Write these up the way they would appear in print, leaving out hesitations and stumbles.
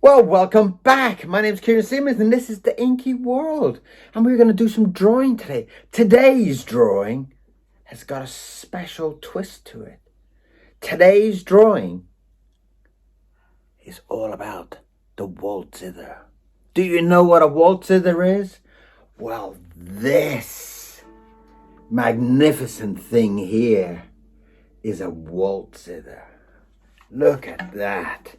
Well, welcome back. My name's Kieran Simmons and this is the Inky World. And we're going to do some drawing today. Today's drawing has got a special twist to it. Today's drawing is all about the waldzither. Do you know what a waldzither is? Well, this magnificent thing here is a waldzither. Look at that.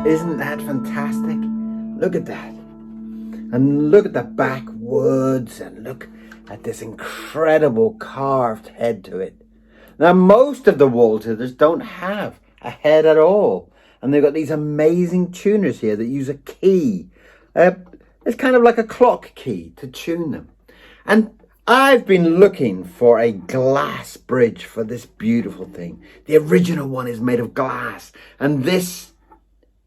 Isn't that fantastic? Look at that. And look at the backwoods and look at this incredible carved head to it. Now, most of the waltzithers don't have a head at all. And they've got these amazing tuners here that use a key. It's kind of like a clock key to tune them. And I've been looking for a glass bridge for this beautiful thing. The original one is made of glass. And this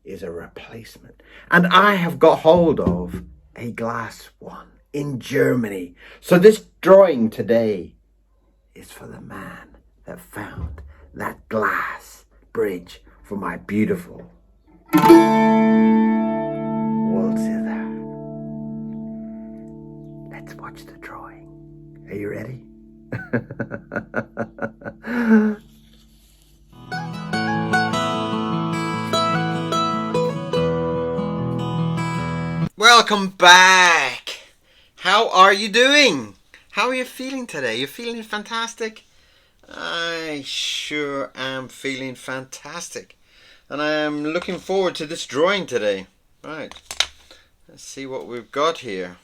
is a replacement. And I have got hold of a glass one in Germany. So this drawing today is for the man that found that glass bridge for my beautiful waldzither. Let's watch the drawing. Are you ready? Welcome back. How are you doing? How are you feeling today? You feeling fantastic? I sure am feeling fantastic. And I am looking forward to this drawing today. Right. Let's see what we've got here.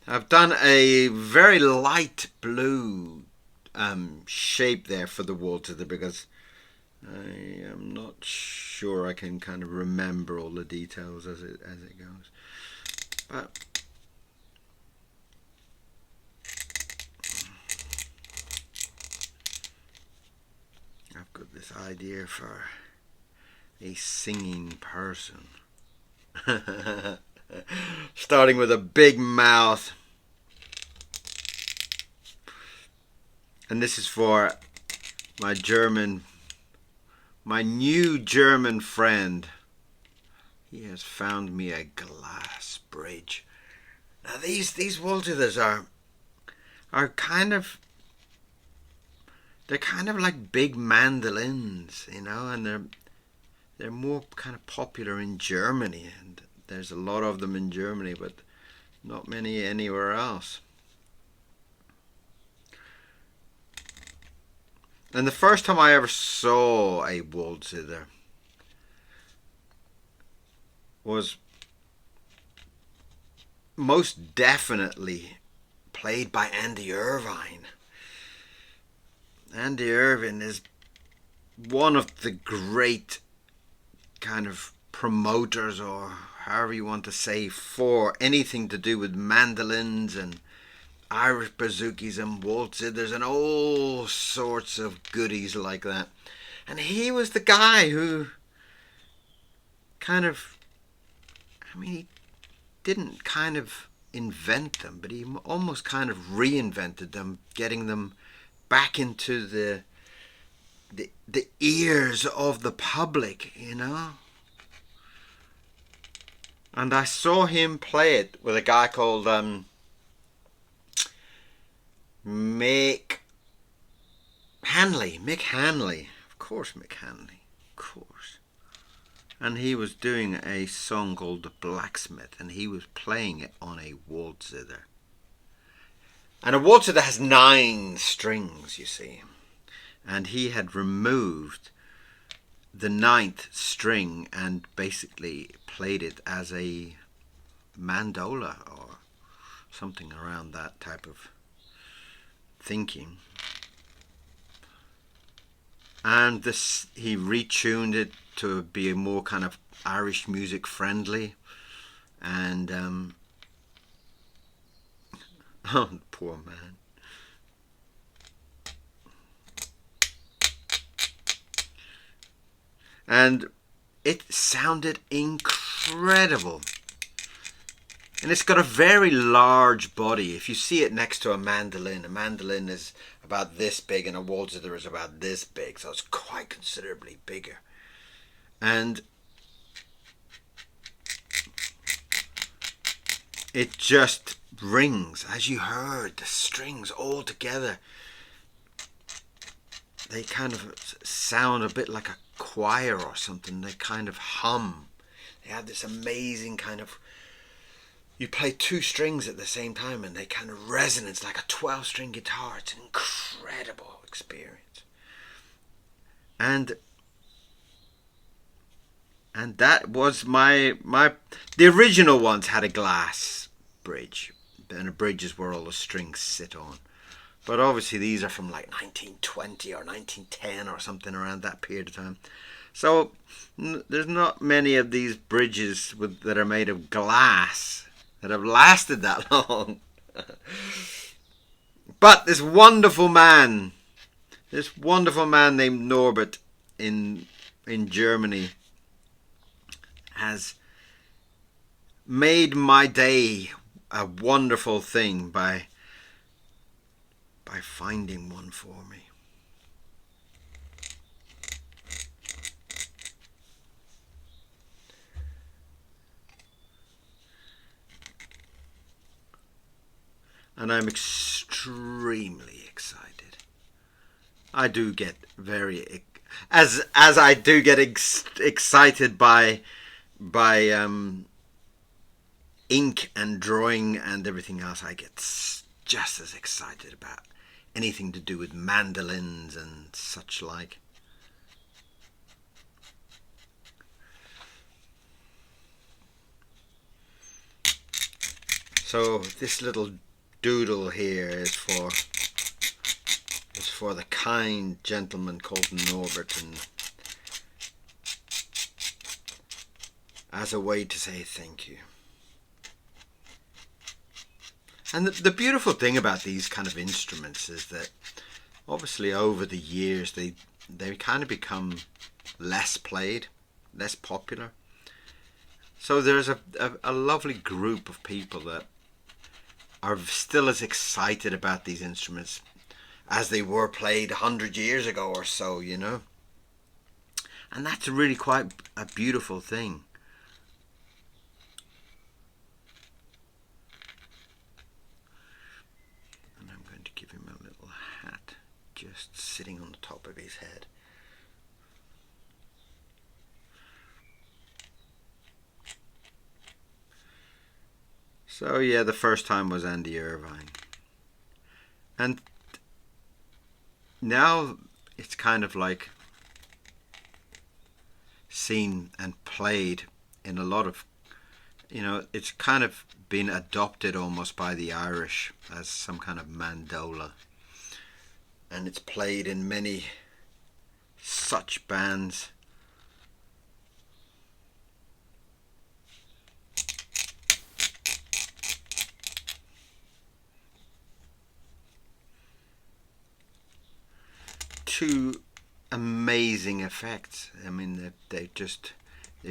I've done a very light blue shape there for the waltzither because I am not sure I can kind of remember all the details as it goes. But I've got this idea for a singing person. Starting with a big mouth. And this is for my new German friend. He has found me a glass bridge. Now these waltzithers are kind of, they're kind of like big mandolins, you know, and they're more kind of popular in Germany, and there's a lot of them in Germany, but not many anywhere else. And the first time I ever saw a waltzither was most definitely played by Andy Irvine. Andy Irvine is one of the great kind of promoters, or however you want to say, for anything to do with mandolins and Irish bazookas and waltzithers and all sorts of goodies like that. And he was the guy who kind of, I mean, he didn't kind of invent them, but he almost kind of reinvented them, getting them back into the ears of the public, you know. And I saw him play it with a guy called Mick Hanley. Of course, Mick Hanley. Of course. And he was doing a song called The Blacksmith, and he was playing it on a waltzither. And a waltzither has 9 strings, you see. And he had removed the 9th string and basically played it as a mandola or something around that type of thinking. And this, he retuned it to be a more kind of Irish music friendly, and oh, poor man. And it sounded incredible. And it's got a very large body. If you see it next to a mandolin is about this big and a waldzither is about this big. So it's quite considerably bigger. And it just rings. As you heard, the strings all together, they kind of sound a bit like a choir or something. They kind of hum. They have this amazing kind of... You play two strings at the same time and they kind of resonance like a 12-string guitar. It's an incredible experience. And that was the original ones had a glass bridge. And a bridge is where all the strings sit on. But obviously these are from like 1920 or 1910 or something around that period of time. So there's not many of these bridges that are made of glass that have lasted that long. But this wonderful man named Norbert in Germany has made my day a wonderful thing by finding one for me. And I'm extremely excited. I do get very as I do get excited by ink and drawing and everything else. I get just as excited about anything to do with mandolins and such like. So this little doodle here is for the kind gentleman called Norbert, and as a way to say thank you. And the beautiful thing about these kind of instruments is that obviously over the years they kind of become less played, less popular. So there's a lovely group of people that are still as excited about these instruments as they were played 100 years ago or so, you know. And that's really quite a beautiful thing. And I'm going to give him a little hat just sitting on the top of his head. So yeah, the first time was Andy Irvine. And now it's kind of like seen and played in a lot of, it's kind of been adopted almost by the Irish as some kind of mandola. And it's played in many such bands. Two amazing effects. I mean, they've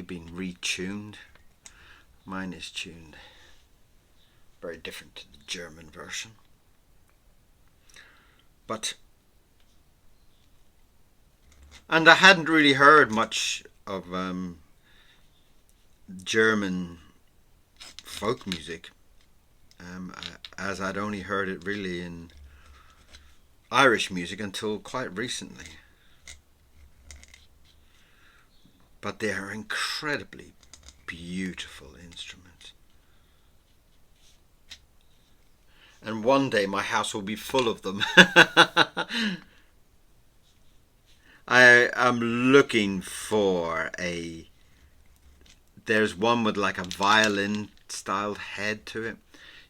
been retuned. Mine is tuned very different to the German version. And I hadn't really heard much of German folk music, as I'd only heard it really in Irish music until quite recently. But they are incredibly beautiful instruments. And one day my house will be full of them. I am looking for there's one with like a violin styled head to it.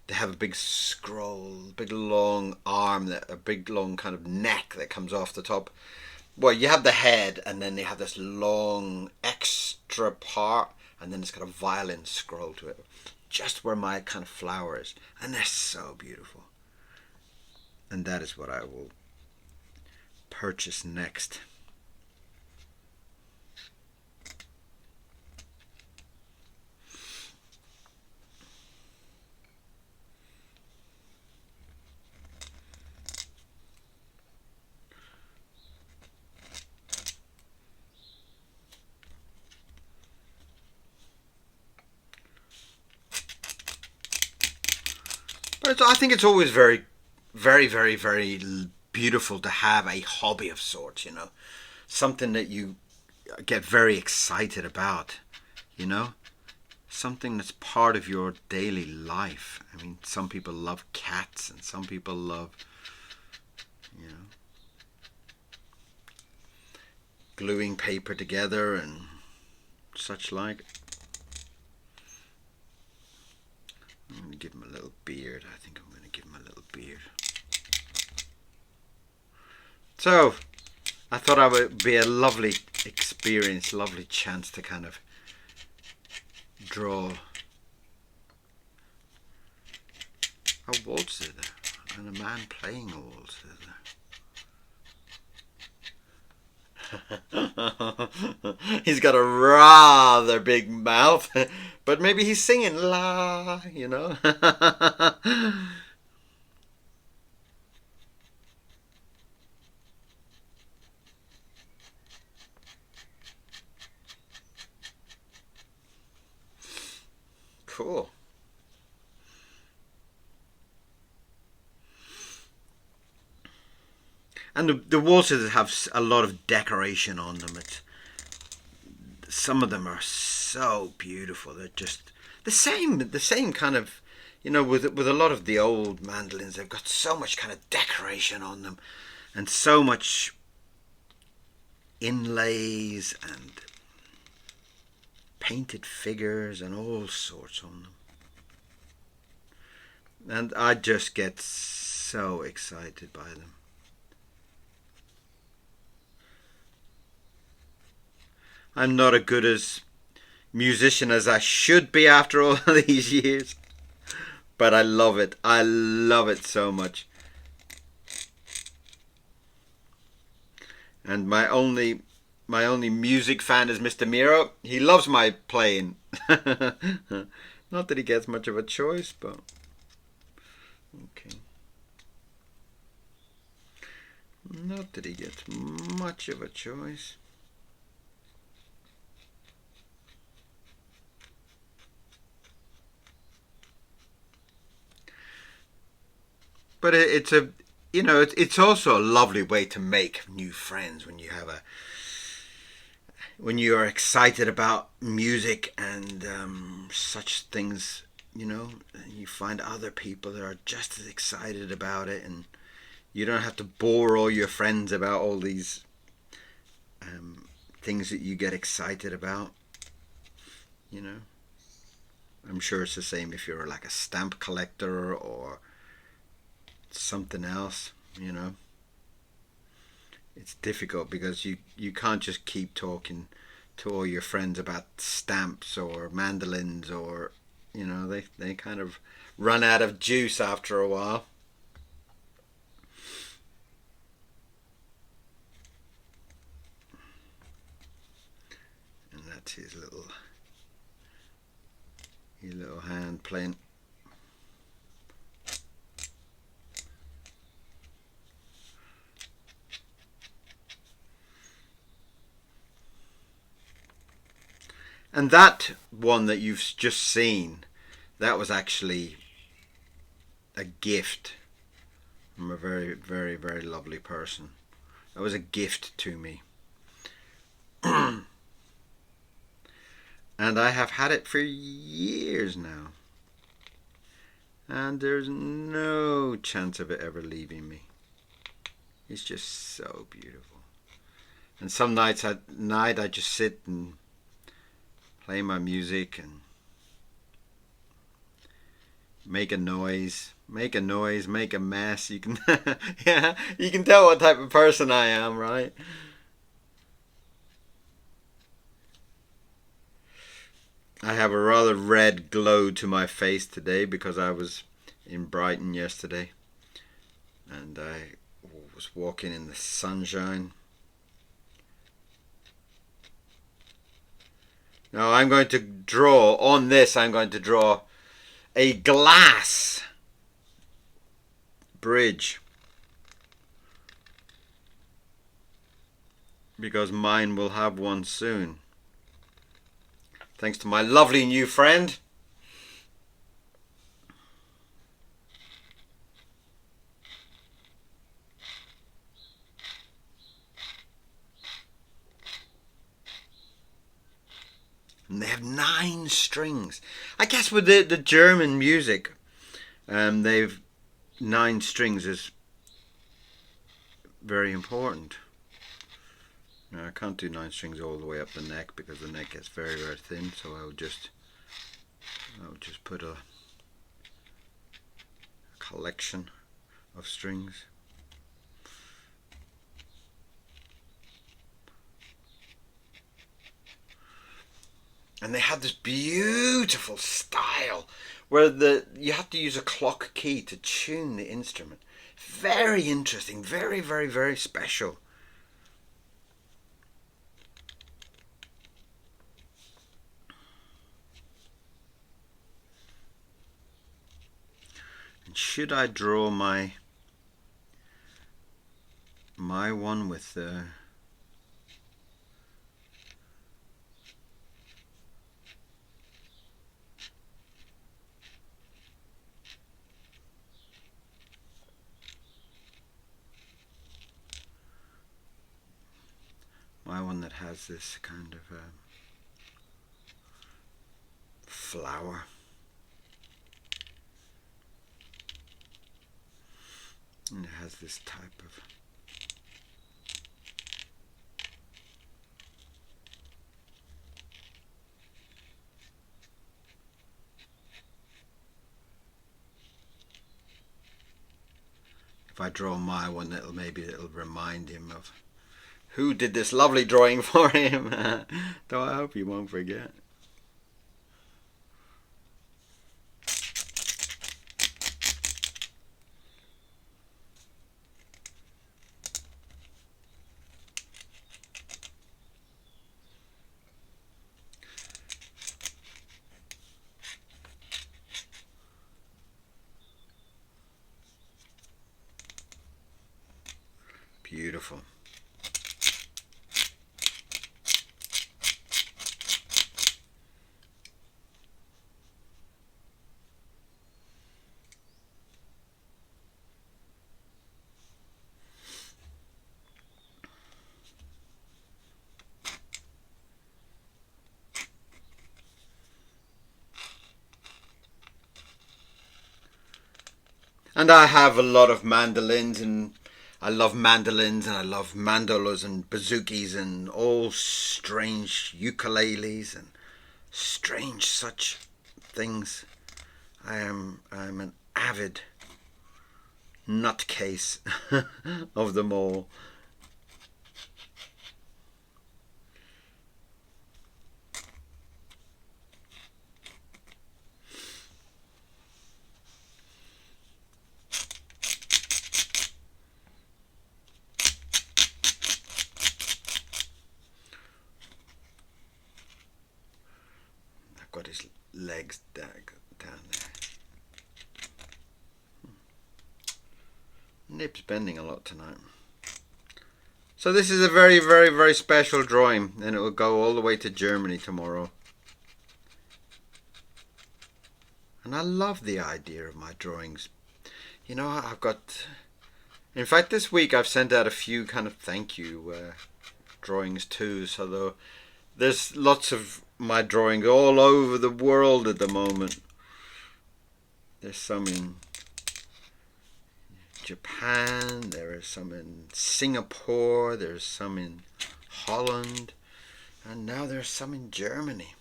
They have a big scroll, big long arm, a big long kind of neck that comes off the top. Well, you have the head, and then they have this long extra part, and then it's got a violin scroll to it, just where my kind of flower is. And they're so beautiful. And that is what I will purchase next. I think it's always very, very, very, very beautiful to have a hobby of sorts, you know. Something that you get very excited about, you know. Something that's part of your daily life. I mean, some people love cats and some people love, you know, gluing paper together and such like. I'm going to give him a little beard. I think I'm going to give him a little beard. So, I thought it would be a lovely experience, lovely chance to kind of draw a waltz-zither and a man playing a waltz-zither. He's got a rather big mouth, but maybe he's singing la, you know. Cool. And the waltzes have a lot of decoration on them. Some of them are so beautiful. They're just the same kind of, you know, with a lot of the old mandolins. They've got so much kind of decoration on them, and so much inlays and painted figures and all sorts on them. And I just get so excited by them. I'm not as good as musician as I should be after all these years, but I love it. I love it so much. And my only music fan is Mr. Miro. He loves my playing. Not that he gets much of a choice, but okay. Not that he gets much of a choice. But it's a, you know, it's also a lovely way to make new friends when you are excited about music and such things. You know, you find other people that are just as excited about it, and you don't have to bore all your friends about all these things that you get excited about. You know, I'm sure it's the same if you're like a stamp collector or something else, you know. It's difficult because you can't just keep talking to all your friends about stamps or mandolins, or, you know, they kind of run out of juice after a while. And that's his little hand playing. And that one that you've just seen, that was actually a gift from a very, very, very lovely person. That was a gift to me. And I have had it for years now. And there's no chance of it ever leaving me. It's just so beautiful. And some nights I just sit and play my music and make a noise, make a mess. You can, yeah, you can tell what type of person I am, right? I have a rather red glow to my face today because I was in Brighton yesterday and I was walking in the sunshine. Now I'm going to draw, on this I'm going to draw a glass bridge, because mine will have one soon. Thanks to my lovely new friend. and they have 9 strings. I guess with the German music, they've 9 strings is very important. Now, I can't do 9 strings all the way up the neck because the neck gets very, very thin. So I'll just put a collection of strings. And they have this beautiful style where you have to use a clock key to tune the instrument. Very interesting, very, very, very special. And should I draw my one with the one that has this kind of flower. And it has this type of if I draw my one, it'll remind him of who did this lovely drawing for him. Though I hope you won't forget. Beautiful. And I have a lot of mandolins, and I love mandolins, and I love mandolas and bouzouki and all strange ukuleles and strange such things. I'm an avid nutcase of them all. Got his legs down there. Nib's bending a lot tonight. So this is a very, very, very special drawing, and it will go all the way to Germany tomorrow. And I love the idea of my drawings. You know, I've got... In fact, this week I've sent out a few kind of thank you drawings too, so there's lots of my drawings all over the world at the moment. There's some in Japan, there is some in Singapore, there's some in Holland, and now there's some in Germany.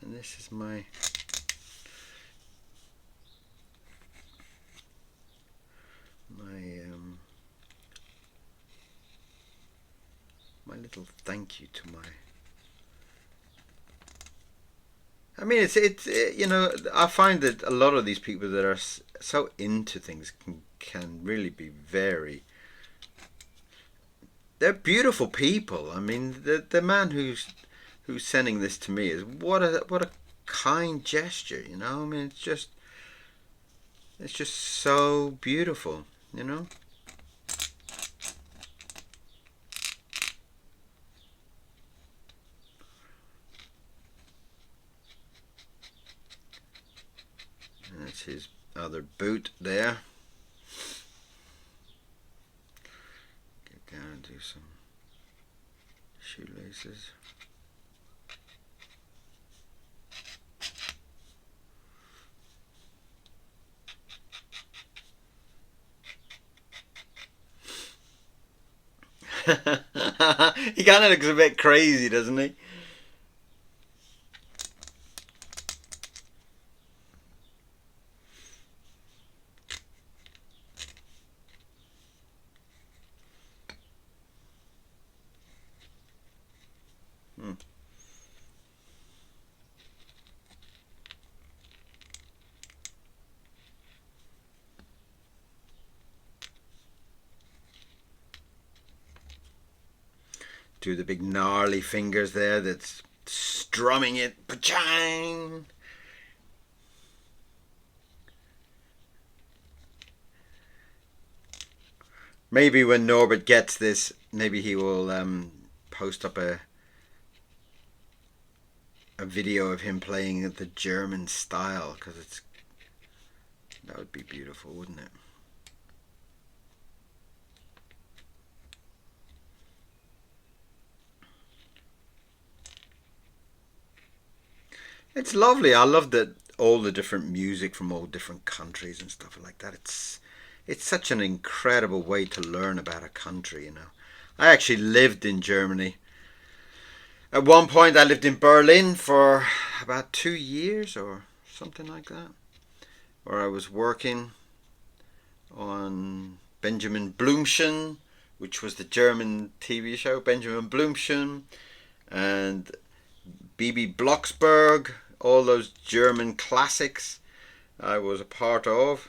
And this is my my little thank you to my... I mean, it's you know, I find that a lot of these people that are so into things can really be very... They're beautiful people. I mean, the man who's sending this to me is what a kind gesture, you know. I mean, it's just so beautiful, you know. And that's his other boot there. Get down and do some shoelaces. He kind of looks a bit crazy, doesn't he? Hmm. Do the big gnarly fingers there that's strumming it. Pachang! Maybe when Norbert gets this, maybe he will post up a video of him playing the German style, because that would be beautiful, wouldn't it? It's lovely. I love that all the different music from all different countries and stuff like that. It's such an incredible way to learn about a country, you know. I actually lived in Germany. At one point, I lived in Berlin for about 2 years or something like that, where I was working on Benjamin Blümchen, which was the German TV show, Benjamin Blümchen, and B.B. Blocksberg, all those German classics I was a part of.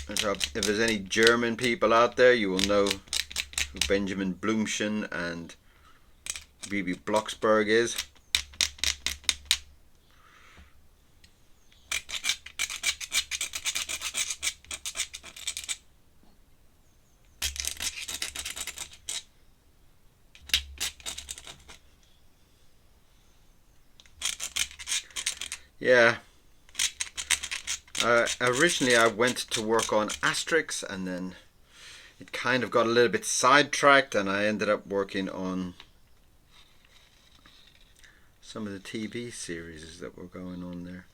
And so if there's any German people out there, you will know who Benjamin Blümchen and B.B. Blocksberg is. Yeah. Originally I went to work on Asterix, and then it kind of got a little bit sidetracked, and I ended up working on some of the TV series that were going on there,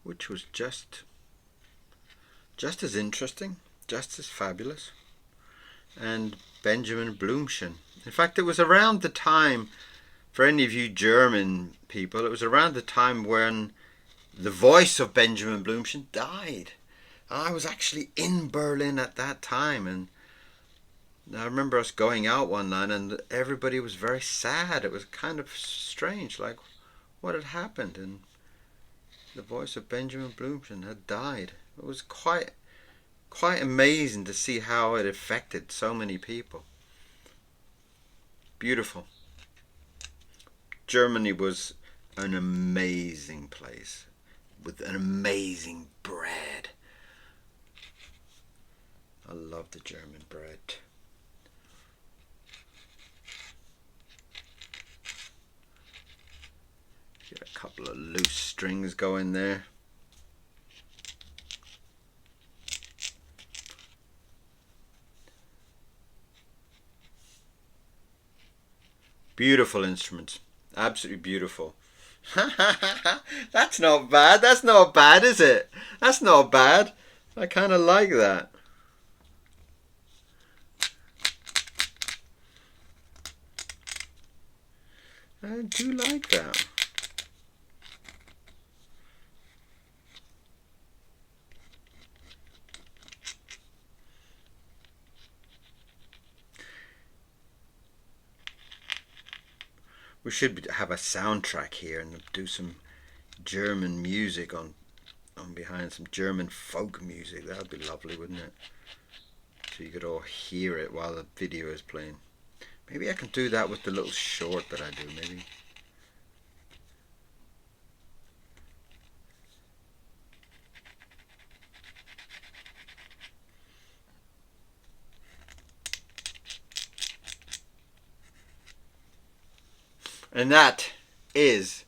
which was just as interesting, just as fabulous. And Benjamin Blümchen. In fact, it was around the time, for any of you German people, it was around the time when the voice of Benjamin Blümchen died. I was actually in Berlin at that time, and I remember us going out one night and everybody was very sad. It was kind of strange, like what had happened, and the voice of Benjamin Blümchen had died. It was quite amazing to see how it affected so many people. Beautiful. Germany was an amazing place with an amazing bread. I love the German bread. Get a couple of loose strings going there. Beautiful instruments. Absolutely beautiful. That's not bad. That's not bad, is it? That's not bad. I kind of like that. I do like that. We should have a soundtrack here and do some German music on behind, some German folk music. That would be lovely, wouldn't it? So you could all hear it while the video is playing. Maybe I can do that with the little short that I do, maybe. And that is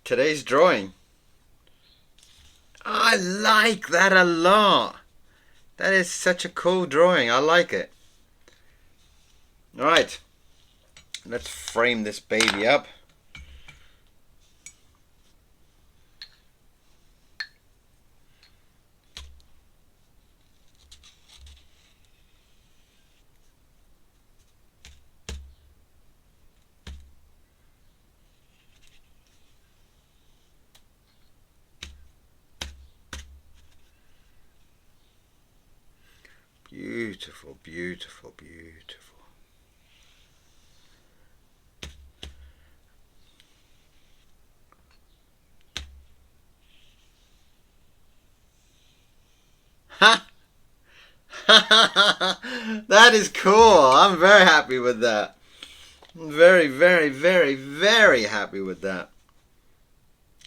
today's drawing. I like that a lot. That is such a cool drawing. I like it. Alright. Let's frame this baby up. beautiful, beautiful, beautiful. Ha! That is cool. I'm very happy with that. I'm very, very, very, very happy with that.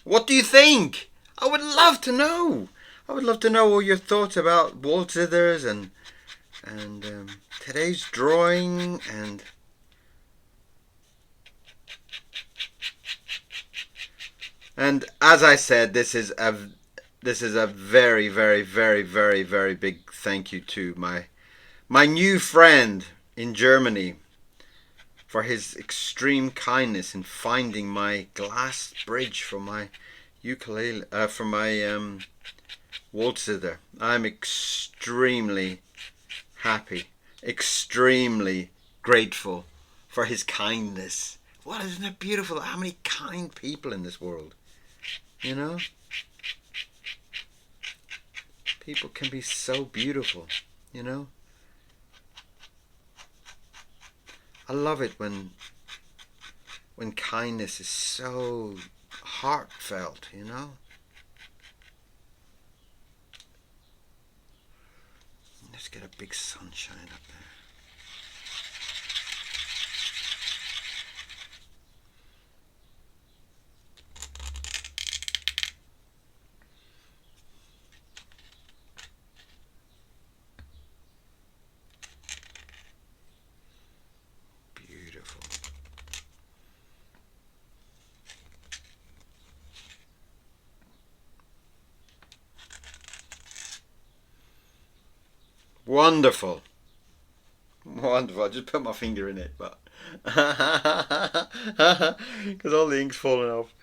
What do you think? I would love to know. I would love to know all your thoughts about Waldzithers and today's drawing and as I said, this is a very, very, very, very, very big thank you to my new friend in Germany for his extreme kindness in finding my glass bridge for my ukulele, for my Waldzither. I'm extremely happy, extremely grateful for his kindness. What, isn't it beautiful? How many kind people in this world, you know? People can be so beautiful, you know? I love it when kindness is so heartfelt, you know? Let's get a big sunshine up there. Beautiful. Wonderful. Wonderful. I just put my finger in it, but because all the ink's falling off.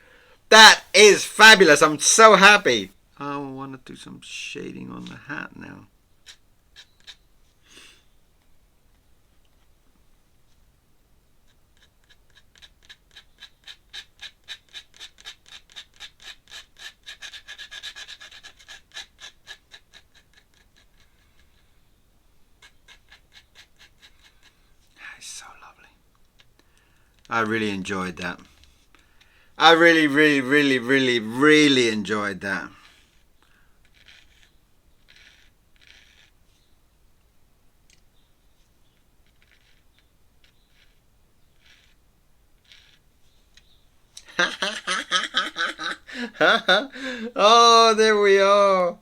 That is fabulous. I'm so happy. I want to do some shading on the hat now. It's so lovely. I really enjoyed that. I really, really, really, really, really enjoyed that. Oh, there we are.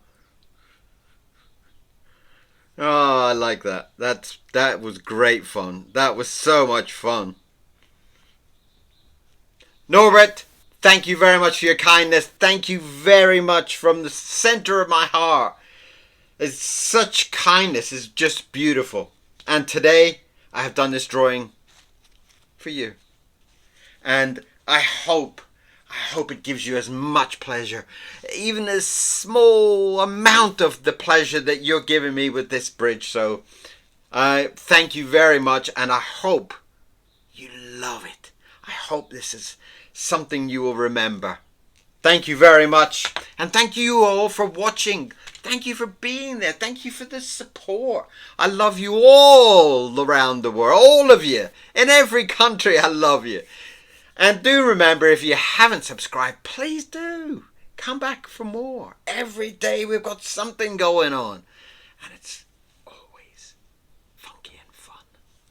Oh, I like that. That was great fun. That was so much fun. Norbert, thank you very much for your kindness. Thank you very much from the center of my heart. It's such kindness. It's just beautiful. And today I have done this drawing for you. And I hope it gives you as much pleasure, even a small amount of the pleasure that you're giving me with this bridge. So I thank you very much, and I hope you love it. I hope this is something you will remember. Thank you very much, and thank you all for watching. Thank you for being there. Thank you for the support. I love you all around the world, all of you, in every country. I love you. And do remember, if you haven't subscribed, please do. Come back for more. Every day we've got something going on. And it's always funky and fun.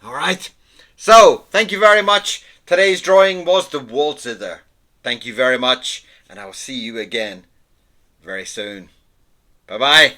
Alright? So, thank you very much. Today's drawing was the Waldzither. Thank you very much. And I will see you again very soon. Bye-bye.